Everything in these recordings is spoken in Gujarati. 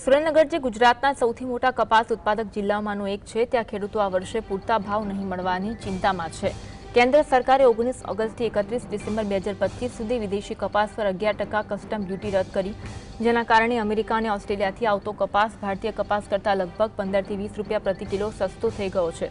સુરેન્દ્રનગર જે ગુજરાતના સૌથી મોટા કપાસ ઉત્પાદક જિલ્લામાંનો એક છે, ત્યાં ખેડૂતો આ વર્ષે પૂરતા ભાવ નહીં મળવાની ચિંતામાં છે. કેન્દ્ર સરકારે 19 ઓગસ્ટથી 31 ડિસેમ્બર 2025 સુધી વિદેશી કપાસ પર 11% કસ્ટમ ડ્યુટી રદ કરી, જેના કારણે અમેરિકા અને ઓસ્ટ્રેલિયાથી આવતો કપાસ ભારતીય કપાસ કરતાં લગભગ 15 થી 20 રૂપિયા પ્રતિ કિલો સસ્તો થઈ ગયો છે.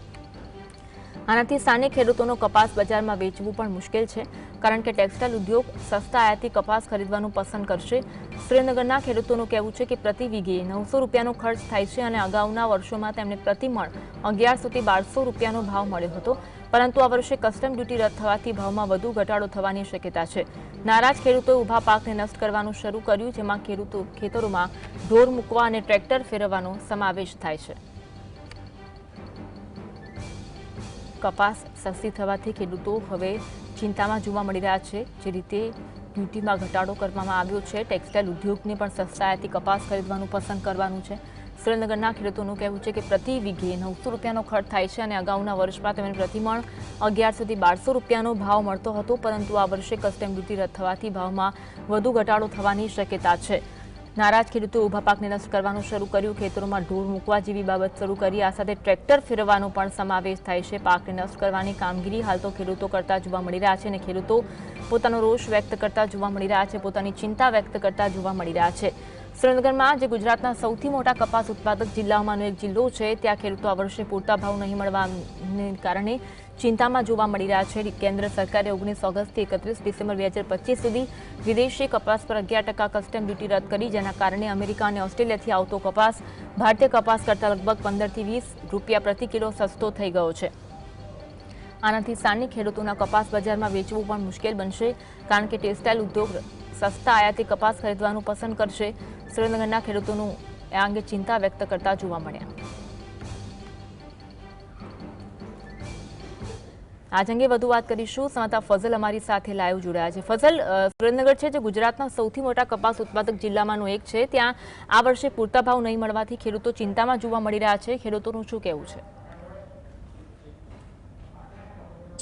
આનાથી સ્થાનિક ખેડૂતોનો કપાસ બજારમાં વેચવું પણ મુશ્કેલ છે, કારણ કે ટેક્સટાઇલ ઉદ્યોગ સસ્તા આયાતી કપાસ ખરીદવાનું પસંદ કરશે. સુરેન્દ્રનગરના ખેડૂતોનું કહેવું છે કે પ્રતિ વીઘે 900 રૂપિયાનો ખર્ચ થાય છે અને અગાઉના વર્ષોમાં તેમને પ્રતિ મણ 1100 થી 1200 રૂપિયાનો ભાવ મળ્યો હતો, પરંતુ આ વર્ષે કસ્ટમ ડ્યુટી રદ થવાથી ભાવમાં વધુ ઘટાડો થવાની શક્યતા છે. નારાજ ખેડૂતોએ ઊભા પાકને નષ્ટ કરવાનું શરૂ કર્યું, જેમાં ખેતરોમાં ઢોર મૂકવા અને ટ્રેક્ટર ફેરવવાનો સમાવેશ થાય છે. કપાસ સસ્તી થવાથી ખેડૂતો હવે ચિંતામાં જોવા મળી રહ્યા છે. જે રીતે ડ્યુટીમાં ઘટાડો કરવામાં આવ્યો છે, ટેક્સટાઇલ ઉદ્યોગને પણ સસ્તા આયાતી કપાસ ખરીદવાનું પસંદ કરવાનું છે. સુરેન્દ્રનગરના ખેડૂતોનું કહેવું છે કે પ્રતિ વીઘે 900 રૂપિયાનો ખર્ચ થાય છે અને અગાઉના વર્ષમાં તેમને પ્રતિમણ 1100 થી 1200 રૂપિયાનો ભાવ મળતો હતો, પરંતુ આ વર્ષે કસ્ટમ ડ્યુટી રદ થવાથી ભાવમાં વધુ ઘટાડો થવાની શક્યતા છે. નારાજ ખેડૂતોએ ઊભા પાકને નષ્ટ કરવાનું શરૂ કર્યું, ખેતરોમાં ઢોર મૂકવા જેવી બાબત શરૂ કરી. આ સાથે ટ્રેક્ટર ફેરવવાનો પણ સમાવેશ થાય છે. પાકને નષ્ટ કરવાની કામગીરી હાલ તો ખેડૂતો કરતા જોવા મળી રહ્યા છે અને ખેડૂતો પોતાનો રોષ વ્યક્ત કરતા જોવા મળી રહ્યા છે, પોતાની ચિંતા વ્યક્ત કરતા જોવા મળી રહ્યા છે. સુરેન્દ્રનગરમાં જે ગુજરાતના સૌથી મોટા કપાસ ઉત્પાદક જિલ્લાઓમાંનો એક જિલ્લો છે, ત્યાં ખેડૂતો આ વર્ષે પૂરતા ભાવ નહીં મળવાને કારણે ચિંતામાં જોવા મળી રહ્યા છે. કેન્દ્ર સરકારે 19 ઓગસ્ટથી 31 ડિસેમ્બર 2025 સુધી વિદેશી કપાસ પર 11% કસ્ટમ ડ્યુટી રદ કરી, જેના કારણે અમેરિકા અને ઓસ્ટ્રેલિયાથી આવતો કપાસ ભારતીય કપાસ કરતાં લગભગ 15 થી 20 રૂપિયા પ્રતિ કિલો સસ્તો થઈ ગયો છે. આનાથી સ્થાનિક ખેડૂતોના કપાસ બજારમાં વેચવું પણ મુશ્કેલ બનશે, કારણ કે ટેક્સટાઇલ ઉદ્યોગ સસ્તા આયાતી કપાસ ખરીદવાનું પસંદ કરશે. સુરેન્દ્રનગરના ખેડૂતોનું આ અંગે ચિંતા વ્યક્ત કરતા જોવા મળ્યા. આજ અંગે વધુ વાત કરીશું. સંવાદદાતા ફઝલ અમારી સાથે લાઈવ જોડાયા છે. ફઝલ, સુરેન્દ્રનગર છે જે ગુજરાતના સૌથી મોટા કપાસ ઉત્પાદક જિલ્લામાંનો એક છે, ત્યાં આ વર્ષે પૂરતા ભાવ નહીં મળવાથી ખેડૂતો ચિંતામાં જોવા મળી રહ્યા છે. ખેડૂતોનું શું કહેવું છે?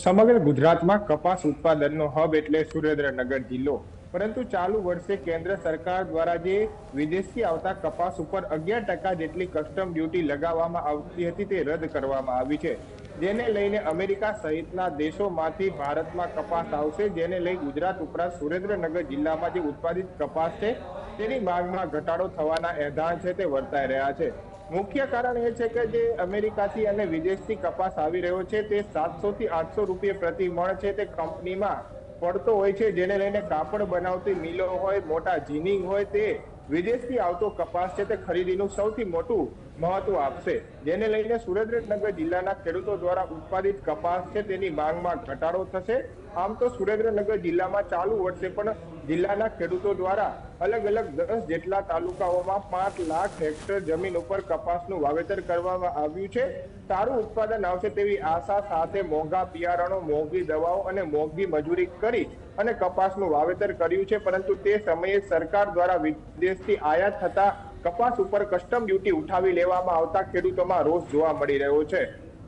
સમગ્ર ગુજરાતમાં કપાસ ઉત્પાદનનો હબ એટલે સુરેન્દ્રનગર જિલ્લો, પરંતુ ચાલુ વર્ષે કેન્દ્ર સરકાર દ્વારા જે વિદેશથી આવતા કપાસ ઉપર 11% જેટલી કસ્ટમ ડ્યુટી લગાવવામાં આવતી હતી તે રદ કરવામાં આવી છે, જેને લઈને અમેરિકા સહિતના દેશોમાંથી ભારતમાં કપાસ આવશે, જેને લઈ ગુજરાત ઉપરાંત સુરેન્દ્રનગર જિલ્લામાં જે ઉત્પાદિત કપાસ છે તેની માંગમાં ઘટાડો થવાના એંધાણ છે તે વર્તાઈ રહ્યા છે. મુખ્ય કારણ એ છે કે જે અમેરિકાથી અને વિદેશથી કપાસ આવી રહ્યો છે તે 700 થી 800 રૂપિયા પ્રતિ મણ છે તે કંપનીમાં પડતો હોય છે, જેને લઈને કાપડ બનાવતી મિલો હોય, મોટા જીનિંગ હોય, તે વિદેશથી આવતો કપાસ છે તે ખરીદીનું સૌથી મોટું મહત્વ આપશે, જેને લઈને સુરેન્દ્રનગર જિલ્લાના ખેડૂતો દ્વારા ઉત્પાદિત કપાસ છે તેની માંગમાં ઘટાડો થશે. આમ તો સુરેન્દ્રનગર જિલ્લામાં ચાલુ વર્ષે પણ જિલ્લાના ખેડૂતો દ્વારા અલગ અલગ 10 જેટલા તાલુકાઓમાં 5 લાખ હેક્ટર જમીન ઉપર કપાસનું વાવેતર કરવામાં આવ્યું છે. સારું ઉત્પાદન આવશે તેવી આશા સાથે મોંઘા બિયારણો, મોંઘી દવાઓ અને મોંઘી મજૂરી કરી અને કપાસનું વાવેતર કર્યું છે, પરંતુ તે સમયે સરકાર દ્વારા વિદેશથી આયાત થતા કપાસ ઉપર કસ્ટમ ડ્યુટી ઉઠાવી લેવામાં આવતા ખેડૂતોમાં રોષ જોવા મળી રહ્યો છે.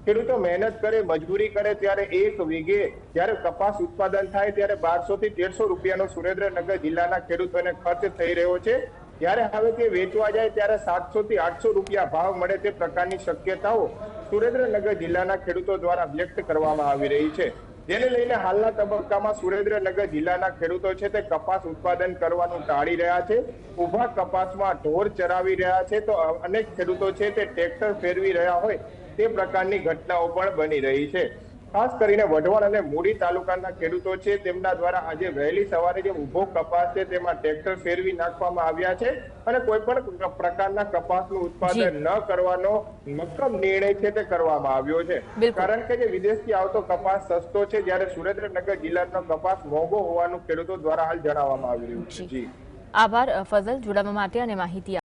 ખેડૂતો મહેનત કરે, મજૂરી કરે, ત્યારે એક વીઘે જ્યારે કપાસ ઉત્પાદન થાય ત્યારે 1200 થી 1300 રૂપિયાનો સુરેન્દ્રનગર જિલ્લાના ખેડૂતોને ખર્ચ થઈ રહ્યો છે. જ્યારે હવે તે વેચવા જાય ત્યારે 700 થી 800 રૂપિયા ભાવ મળે તે પ્રકારની શક્યતાઓ સુરેન્દ્રનગર જિલ્લાના ખેડૂતો દ્વારા વ્યક્ત કરવામાં આવી રહી છે, જેને લઈને હાલના તબક્કામાં સુરેન્દ્રનગર જિલ્લાના ખેડૂતો છે તે કપાસ ઉત્પાદન કરવાનું ટાળી રહ્યા છે. ઊભા કપાસમાં ઢોર ચરાવી રહ્યા છે, તો અનેક ખેડૂતો છે તે ટ્રેક્ટર ફેરવી રહ્યા હોય તે પ્રકારની ઘટનાઓ પણ બની રહી છે. ખાસ કરીને વઢવાણ અને મૂડી તાલુકાના ખેડૂતો છે તેમના દ્વારા આજે વહેલી સવારે જે ઊભો કપાસ છે તેમાં ટ્રેક્ટર ફેરવી નાખવામાં આવ્યા છે અને કોઈ પણ પ્રકારના કપાસનું ઉત્પાદન ન કરવાનો મક્કમ નિર્ણય છે તે કરવામાં આવ્યો છે, કારણ કે જે વિદેશથી આવતો કપાસ સસ્તો છે, જ્યારે સુરેન્દ્રનગર જિલ્લાનો કપાસ મોંઘો હોવાનું ખેડૂતો દ્વારા હાલ જણાવવામાં આવી રહ્યું છે. જી આભાર ફઝલ, જોડાવા માટે અને માહિતી